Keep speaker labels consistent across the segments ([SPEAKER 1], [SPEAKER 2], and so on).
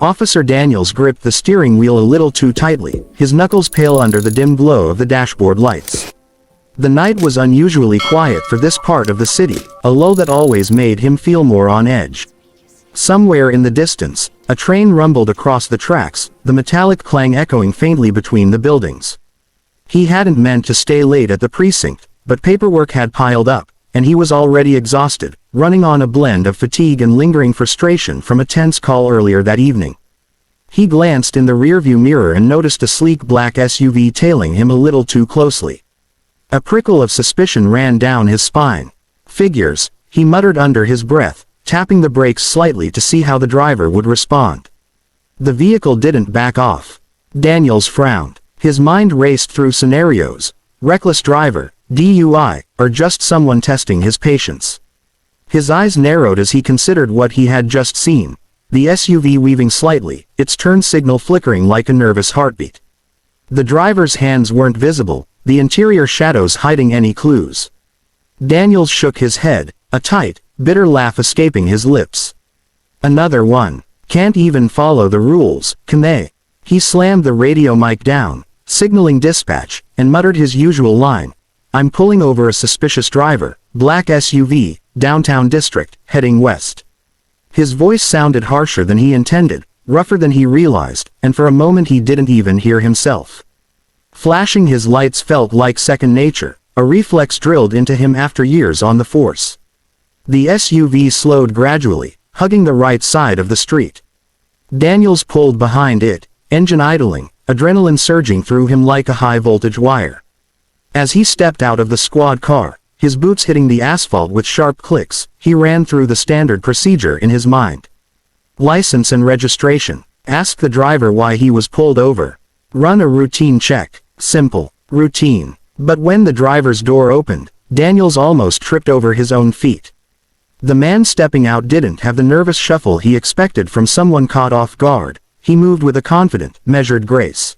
[SPEAKER 1] Officer Daniels gripped the steering wheel a little too tightly, his knuckles pale under the dim glow of the dashboard lights. The night was unusually quiet for this part of the city, a lull that always made him feel more on edge. Somewhere in the distance, a train rumbled across the tracks, the metallic clang echoing faintly between the buildings. He hadn't meant to stay late at the precinct, but paperwork had piled up, and he was already exhausted, running on a blend of fatigue and lingering frustration from a tense call earlier that evening. He glanced in the rearview mirror and noticed a sleek black SUV tailing him a little too closely. A prickle of suspicion ran down his spine. Figures, he muttered under his breath, tapping the brakes slightly to see how the driver would respond. The vehicle didn't back off. Daniels frowned. His mind raced through scenarios: reckless driver, DUI, or just someone testing his patience. His eyes narrowed as he considered what he had just seen, the SUV weaving slightly, its turn signal flickering like a nervous heartbeat. The driver's hands weren't visible, the interior shadows hiding any clues. Daniels shook his head, a tight, bitter laugh escaping his lips. Another one. Can't even follow the rules, can they? He slammed the radio mic down, signaling dispatch, and muttered his usual line. I'm pulling over a suspicious driver, black SUV, downtown district, heading west. His voice sounded harsher than he intended, rougher than he realized, and for a moment he didn't even hear himself. Flashing his lights felt like second nature, a reflex drilled into him after years on the force. The SUV slowed gradually, hugging the right side of the street. Daniels pulled behind it, engine idling, adrenaline surging through him like a high-voltage wire. As he stepped out of the squad car, his boots hitting the asphalt with sharp clicks, he ran through the standard procedure in his mind. License and registration. Ask the driver why he was pulled over. Run a routine check. Simple. Routine. But when the driver's door opened, Daniels almost tripped over his own feet. The man stepping out didn't have the nervous shuffle he expected from someone caught off guard. He moved with a confident, measured grace.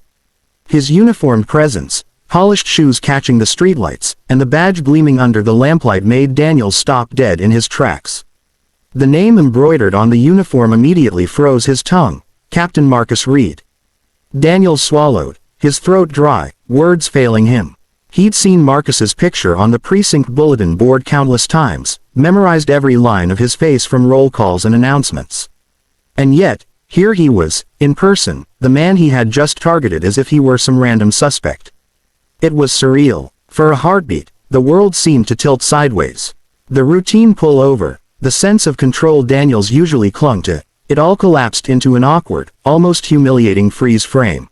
[SPEAKER 1] His uniformed presence, polished shoes catching the streetlights, and the badge gleaming under the lamplight made Daniels stop dead in his tracks. The name embroidered on the uniform immediately froze his tongue: Captain Marcus Reed. Daniels swallowed, his throat dry, words failing him. He'd seen Marcus's picture on the precinct bulletin board countless times, memorized every line of his face from roll calls and announcements. And yet, here he was, in person, the man he had just targeted as if he were some random suspect. It was surreal. For a heartbeat, the world seemed to tilt sideways. The routine pull-over, the sense of control Daniels usually clung to, it all collapsed into an awkward, almost humiliating freeze frame.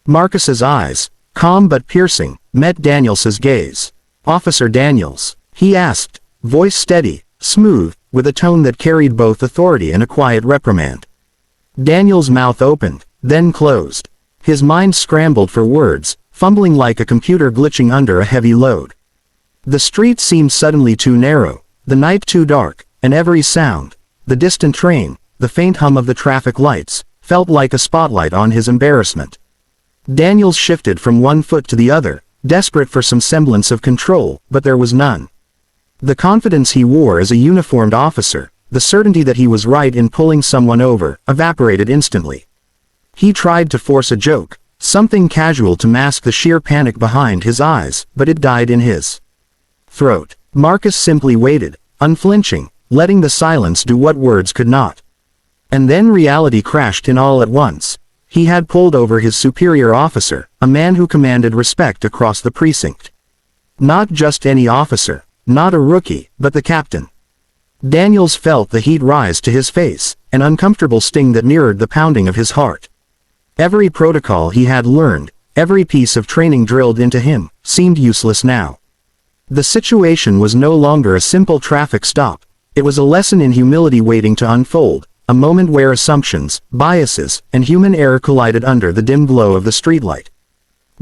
[SPEAKER 1] Marcus's eyes, calm but piercing, met Daniels's gaze. "Officer Daniels?" he asked, voice steady, smooth, with a tone that carried both authority and a quiet reprimand. Daniels' mouth opened, then closed. His mind scrambled for words, fumbling like a computer glitching under a heavy load. The street seemed suddenly too narrow, the night too dark, and every sound, the distant train, the faint hum of the traffic lights, felt like a spotlight on his embarrassment. Daniels shifted from one foot to the other, desperate for some semblance of control, but there was none. The confidence he wore as a uniformed officer, the certainty that he was right in pulling someone over, evaporated instantly. He tried to force a joke, something casual to mask the sheer panic behind his eyes, but it died in his throat. Marcus simply waited, unflinching, letting the silence do what words could not. And then reality crashed in all at once. He had pulled over his superior officer, a man who commanded respect across the precinct. Not just any officer, not a rookie, but the captain. Daniels felt the heat rise to his face, an uncomfortable sting that mirrored the pounding of his heart. Every protocol he had learned, every piece of training drilled into him, seemed useless now. The situation was no longer a simple traffic stop. It was a lesson in humility waiting to unfold, a moment where assumptions, biases, and human error collided under the dim glow of the streetlight.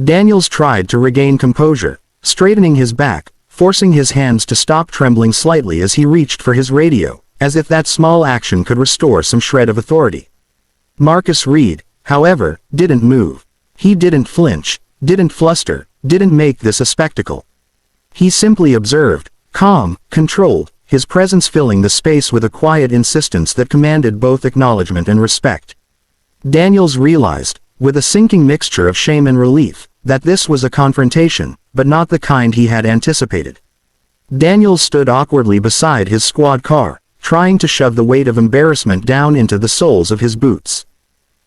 [SPEAKER 1] Daniels tried to regain composure, straightening his back, forcing his hands to stop trembling slightly as he reached for his radio, as if that small action could restore some shred of authority. Marcus Reed, however, didn't move. He didn't flinch, didn't fluster, didn't make this a spectacle. He simply observed, calm, controlled, his presence filling the space with a quiet insistence that commanded both acknowledgement and respect. Daniels realized, with a sinking mixture of shame and relief, that this was a confrontation, but not the kind he had anticipated. Daniels stood awkwardly beside his squad car, trying to shove the weight of embarrassment down into the soles of his boots.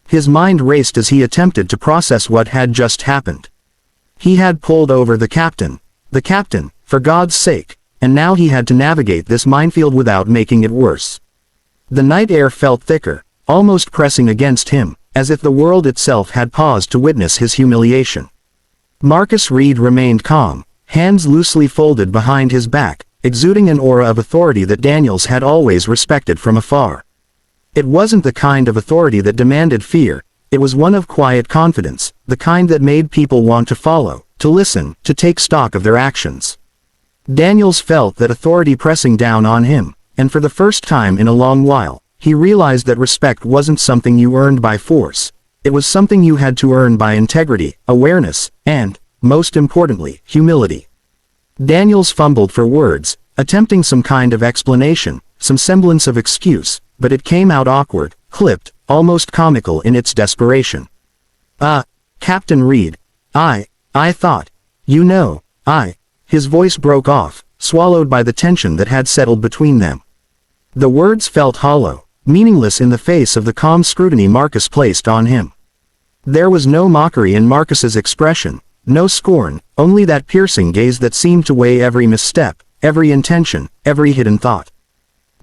[SPEAKER 1] His mind raced as he attempted to process what had just happened. He had pulled over the captain, for God's sake, and now he had to navigate this minefield without making it worse. The night air felt thicker, almost pressing against him, as if the world itself had paused to witness his humiliation. Marcus Reed remained calm, hands loosely folded behind his back, exuding an aura of authority that Daniels had always respected from afar. It wasn't the kind of authority that demanded fear, it was one of quiet confidence, the kind that made people want to follow, to listen, to take stock of their actions. Daniels felt that authority pressing down on him, and for the first time in a long while, he realized that respect wasn't something you earned by force, it was something you had to earn by integrity, awareness, and, most importantly, humility. Daniels fumbled for words, attempting some kind of explanation, some semblance of excuse, but it came out awkward, clipped, almost comical in its desperation. Captain Reed, I thought, His voice broke off, swallowed by the tension that had settled between them. The words felt hollow, meaningless in the face of the calm scrutiny Marcus placed on him. There was no mockery in Marcus's expression, no scorn, only that piercing gaze that seemed to weigh every misstep, every intention, every hidden thought.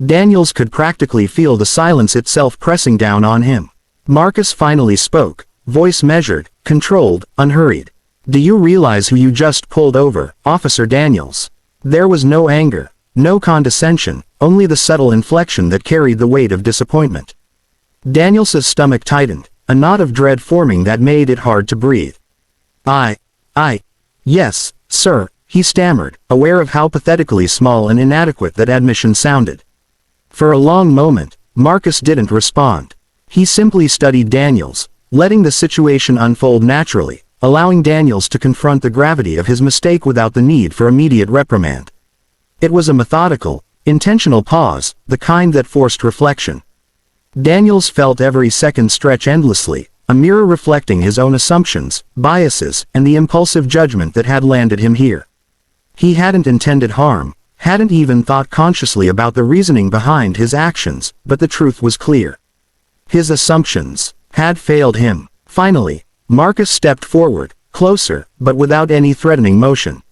[SPEAKER 1] Daniels could practically feel the silence itself pressing down on him. Marcus finally spoke, voice measured, controlled, unhurried. Do you realize who you just pulled over, Officer Daniels? There was no anger, no condescension, only the subtle inflection that carried the weight of disappointment. Daniels's stomach tightened, a knot of dread forming that made it hard to breathe. Yes, sir, he stammered, aware of how pathetically small and inadequate that admission sounded. For a long moment, Marcus didn't respond. He simply studied Daniels, letting the situation unfold naturally, allowing Daniels to confront the gravity of his mistake without the need for immediate reprimand. It was a methodical, intentional pause, the kind that forced reflection. Daniels felt every second stretch endlessly, a mirror reflecting his own assumptions, biases, and the impulsive judgment that had landed him here. He hadn't intended harm, hadn't even thought consciously about the reasoning behind his actions, but the truth was clear. His assumptions had failed him. Finally, Marcus stepped forward, closer, but without any threatening motion.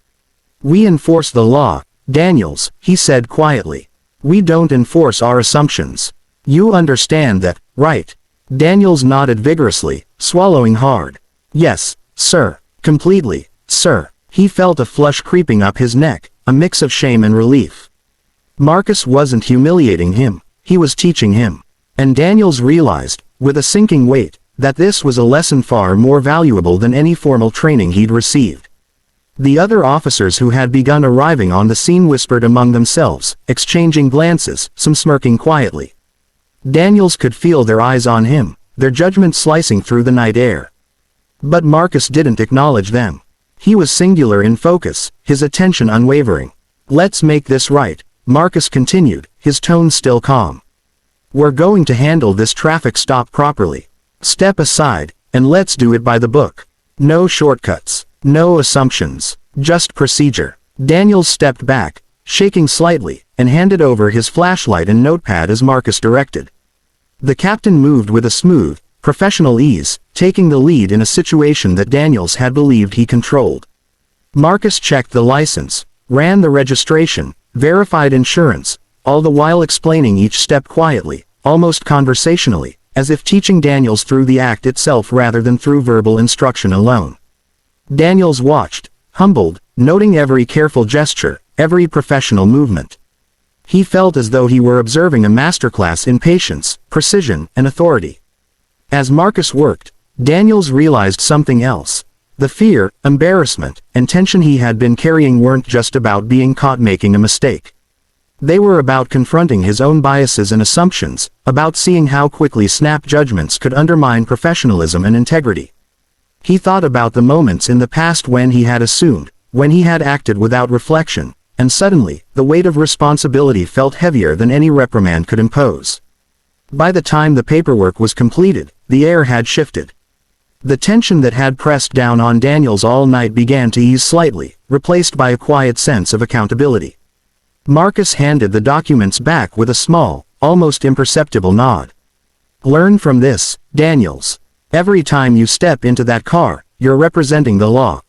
[SPEAKER 1] We enforce the law, Daniels, he said quietly. We don't enforce our assumptions. You understand that, right? Daniels nodded vigorously, swallowing hard. Yes, sir, completely, sir. He felt a flush creeping up his neck, a mix of shame and relief. Marcus wasn't humiliating him, he was teaching him. And Daniels realized, with a sinking weight, that this was a lesson far more valuable than any formal training he'd received. The other officers who had begun arriving on the scene whispered among themselves, exchanging glances, some smirking quietly. Daniels could feel their eyes on him, their judgment slicing through the night air. But Marcus didn't acknowledge them. He was singular in focus, his attention unwavering. Let's make this right, Marcus continued, his tone still calm. We're going to handle this traffic stop properly. Step aside, and let's do it by the book. No shortcuts, no assumptions, just procedure. Daniels stepped back, shaking slightly, and handed over his flashlight and notepad as Marcus directed. The captain moved with a smooth, professional ease, taking the lead in a situation that Daniels had believed he controlled. Marcus checked the license, ran the registration, verified insurance, all the while explaining each step quietly, almost conversationally, as if teaching Daniels through the act itself rather than through verbal instruction alone. Daniels watched, humbled, noting every careful gesture, every professional movement. He felt as though he were observing a masterclass in patience, precision, and authority. As Marcus worked, Daniels realized something else. The fear, embarrassment, and tension he had been carrying weren't just about being caught making a mistake. They were about confronting his own biases and assumptions, about seeing how quickly snap judgments could undermine professionalism and integrity. He thought about the moments in the past when he had assumed, when he had acted without reflection, and suddenly, the weight of responsibility felt heavier than any reprimand could impose. By the time the paperwork was completed, the air had shifted. The tension that had pressed down on Daniels all night began to ease slightly, replaced by a quiet sense of accountability. Marcus handed the documents back with a small, almost imperceptible nod. "Learn from this, Daniels. Every time you step into that car, you're representing the law.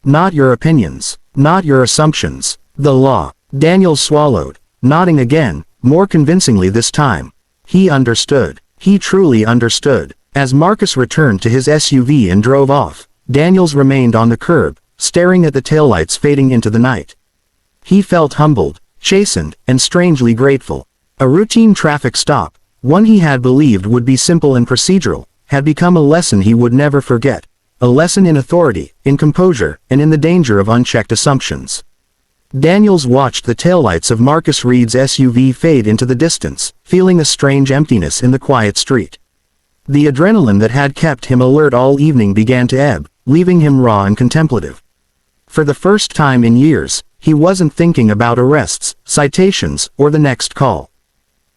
[SPEAKER 1] Not your opinions, not your assumptions, the law." Daniels swallowed, nodding again, more convincingly this time. He understood. He truly understood. As Marcus returned to his SUV and drove off, Daniels remained on the curb, staring at the taillights fading into the night. He felt humbled, chastened, and strangely grateful. A routine traffic stop, one he had believed would be simple and procedural, had become a lesson he would never forget. A lesson in authority, in composure, and in the danger of unchecked assumptions. Daniels watched the taillights of Marcus Reed's SUV fade into the distance, feeling a strange emptiness in the quiet street. The adrenaline that had kept him alert all evening began to ebb, leaving him raw and contemplative. For the first time in years, he wasn't thinking about arrests, citations, or the next call.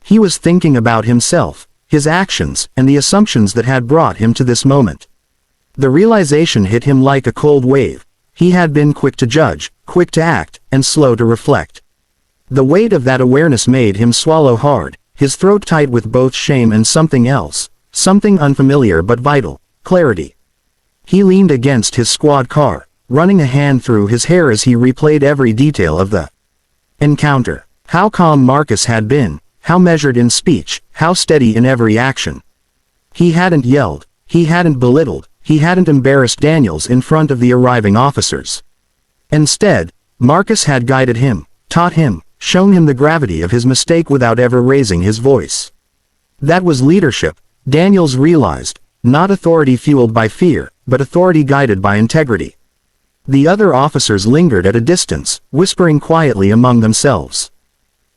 [SPEAKER 1] He was thinking about himself, his actions, and the assumptions that had brought him to this moment. The realization hit him like a cold wave. He had been quick to judge, quick to act, and slow to reflect. The weight of that awareness made him swallow hard, his throat tight with both shame and something else, something unfamiliar but vital, clarity. He leaned against his squad car, running a hand through his hair as he replayed every detail of the encounter. How calm Marcus had been, how measured in speech, how steady in every action. He hadn't yelled, he hadn't belittled, he hadn't embarrassed Daniels in front of the arriving officers. Instead, Marcus had guided him, taught him, shown him the gravity of his mistake without ever raising his voice. That was leadership, Daniels realized, not authority fueled by fear, but authority guided by integrity. The other officers lingered at a distance, whispering quietly among themselves.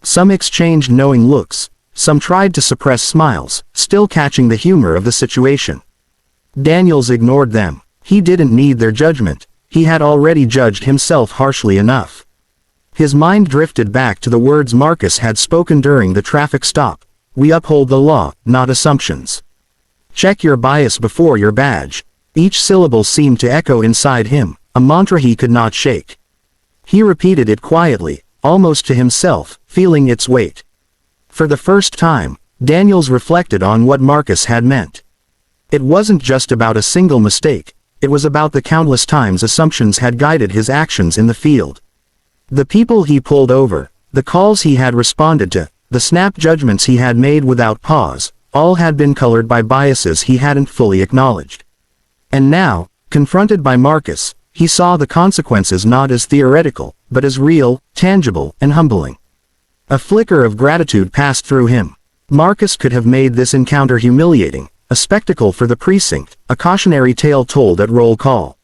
[SPEAKER 1] Some exchanged knowing looks, some tried to suppress smiles, still catching the humor of the situation. Daniels ignored them. He didn't need their judgment. He had already judged himself harshly enough. His mind drifted back to the words Marcus had spoken during the traffic stop. "We uphold the law, not assumptions. Check your bias before your badge." Each syllable seemed to echo inside him, a mantra he could not shake. He repeated it quietly, almost to himself, feeling its weight. For the first time, Daniels reflected on what Marcus had meant. It wasn't just about a single mistake, it was about the countless times assumptions had guided his actions in the field. The people he pulled over, the calls he had responded to, the snap judgments he had made without pause, all had been colored by biases he hadn't fully acknowledged. And now, confronted by Marcus, he saw the consequences not as theoretical, but as real, tangible, and humbling. A flicker of gratitude passed through him. Marcus could have made this encounter humiliating, a spectacle for the precinct, a cautionary tale told at roll call.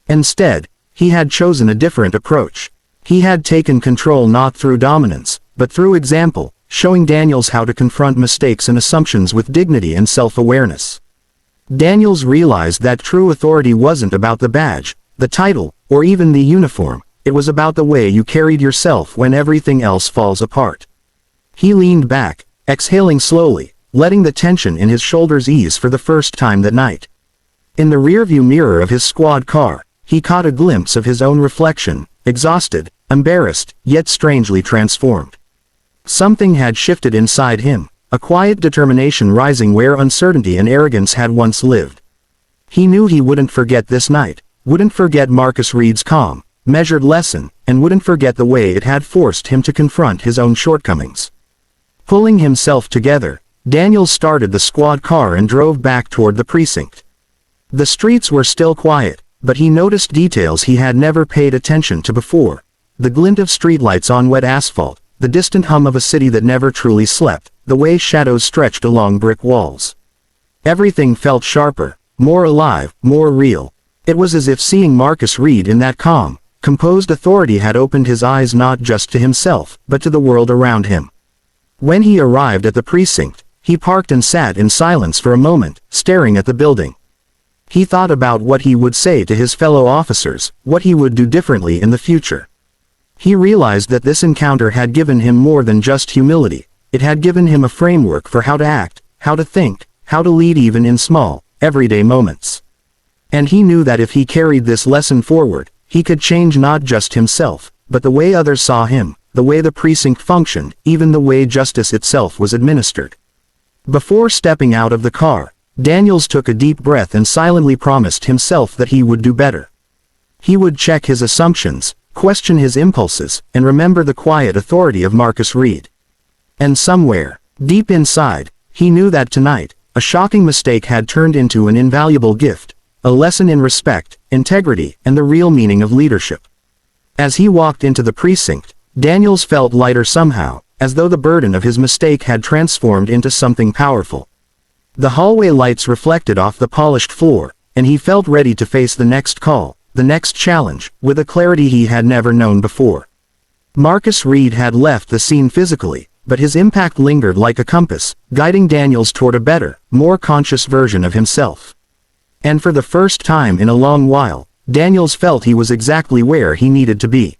[SPEAKER 1] Instead, he had chosen a different approach. He had taken control not through dominance, but through example, showing Daniels how to confront mistakes and assumptions with dignity and self-awareness. Daniels realized that true authority wasn't about the badge, the title, or even the uniform. It was about the way you carried yourself when everything else falls apart. He leaned back, exhaling slowly, letting the tension in his shoulders ease for the first time that night. In the rearview mirror of his squad car, he caught a glimpse of his own reflection, exhausted, embarrassed, yet strangely transformed. Something had shifted inside him, a quiet determination rising where uncertainty and arrogance had once lived. He knew he wouldn't forget this night, wouldn't forget Marcus Reed's calm, measured lesson, and wouldn't forget the way it had forced him to confront his own shortcomings. Pulling himself together, Daniels started the squad car and drove back toward the precinct. The streets were still quiet, but he noticed details he had never paid attention to before. The glint of streetlights on wet asphalt, the distant hum of a city that never truly slept, the way shadows stretched along brick walls. Everything felt sharper, more alive, more real. It was as if seeing Marcus Reed in that calm, composed authority had opened his eyes not just to himself, but to the world around him. When he arrived at the precinct, he parked and sat in silence for a moment, staring at the building. He thought about what he would say to his fellow officers, what he would do differently in the future. He realized that this encounter had given him more than just humility. it had given him a framework for how to act, how to think, how to lead even in small, everyday moments. And he knew that if he carried this lesson forward, he could change not just himself, but the way others saw him, the way the precinct functioned, even the way justice itself was administered. Before stepping out of the car, Daniels took a deep breath and silently promised himself that he would do better. He would check his assumptions, question his impulses, and remember the quiet authority of Marcus Reed. And somewhere, deep inside, he knew that tonight, a shocking mistake had turned into an invaluable gift, a lesson in respect, integrity, and the real meaning of leadership. As he walked into the precinct, Daniels felt lighter somehow, as though the burden of his mistake had transformed into something powerful. The hallway lights reflected off the polished floor, and he felt ready to face the next call, the next challenge, with a clarity he had never known before. Marcus Reed had left the scene physically, but his impact lingered like a compass, guiding Daniels toward a better, more conscious version of himself. And for the first time in a long while, Daniels felt he was exactly where he needed to be.